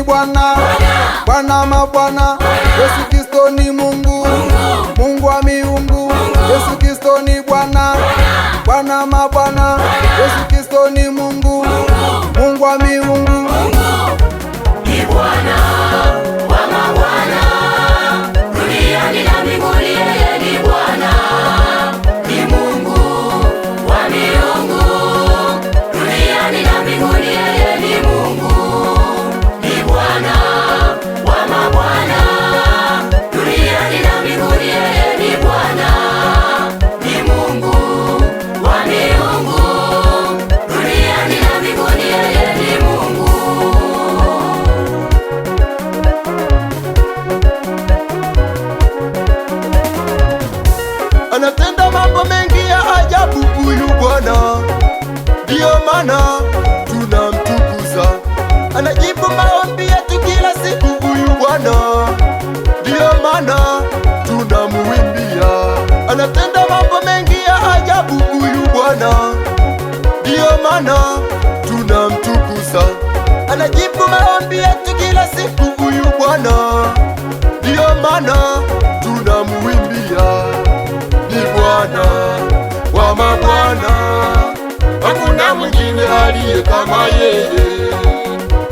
Bwana, Bwana mabwana. Yesu Kristo ni Mungu, Mungu wa miungu. Yesu Kristo ni Bwana, Bwana mabwana. Yesu Kristo ni Mungu, Mungu wa miungu. Ni Bwana wa mabwana, duniani na mbinguni, yeye ni Bwana. Ni Mungu wa miungu, duniani na mbinguni, yeye ni Mungu. Ni Bwana wa mabwana, duniani na mbinguni, yeye ni Bwana. Ni Mungu wa miungu, duniani na mbinguni, yeye ni Mungu. Anatenda mambo mengi ya ajabu huyu Bwana, ndiyo maana tunamtukuza. Anajibu maombi yetu kila siku huyu Bwana, ndiyo maana tunamuimbia. Anatenda mambo mengi ya ajabu huyu Bwana, ndiyo maana tunamtukuza. Anajibu maombi yetu kila siku huyu Bwana, ndiyo maana tunamuimbia. Ni Bwana wa mabwana, hakuna mwingine aliye kama yeye.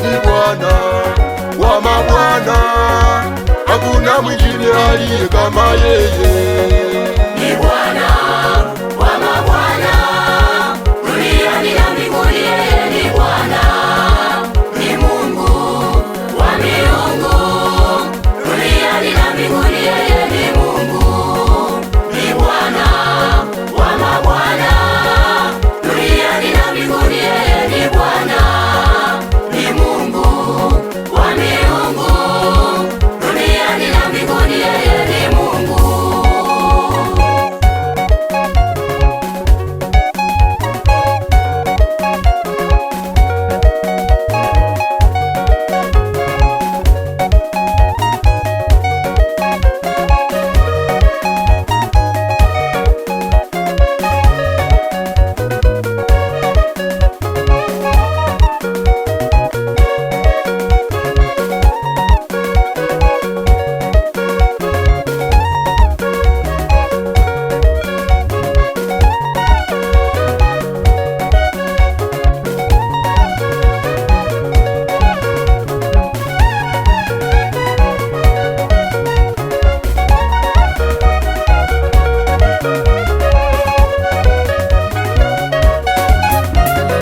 Ni Bwana wa mabwana, hakuna mwingine aliye kama yeye. Ni Bwana wa mabwana, duniani na mbinguni, yeye ni Bwana. Ni Mungu wa miungu, duniani na mbinguni, yeye ni Mungu. Ni Bwana wa mabwana, duniani na mbinguni, yeye ni Bwana. Ni Mungu wa miungu, duniani na mbinguni, yeye ni Mungu.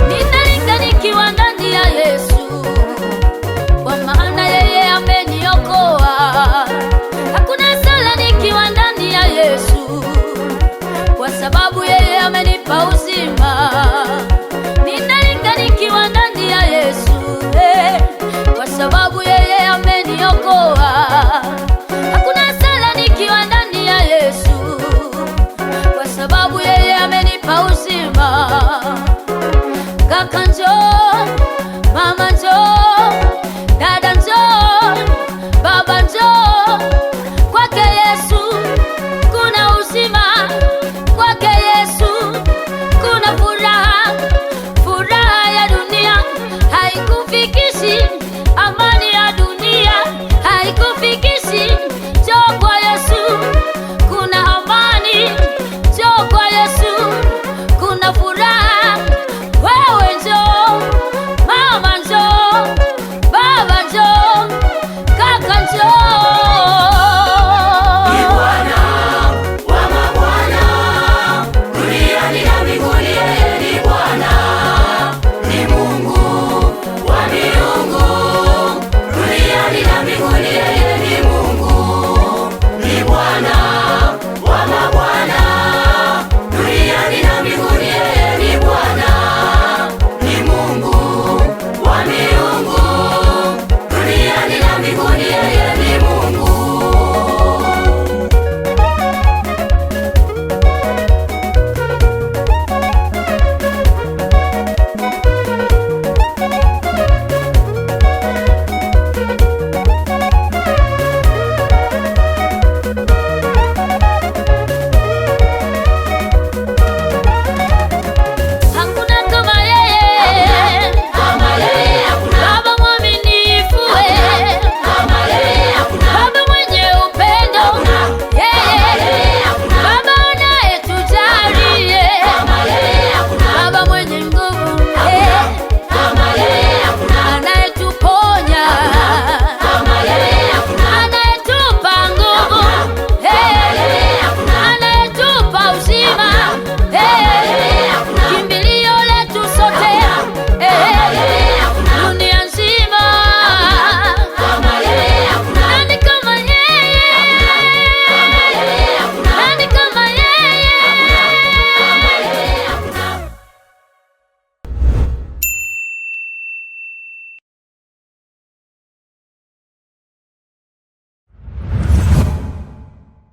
Ninalinga nikiwa ndani ya Yesu, kwa maana yeye ameniokoa. Hakuna sala nikiwa ndani ya Yesu, kwa sababu yeye amenipa uzima. Ninalinga nikiwa ndani ya Yesu, kwa sababu yeye ameniokoa. Hakuna sala nikiwa ndani ya Yesu, kwa sababu yeye amenipa uzima. Kaka njoo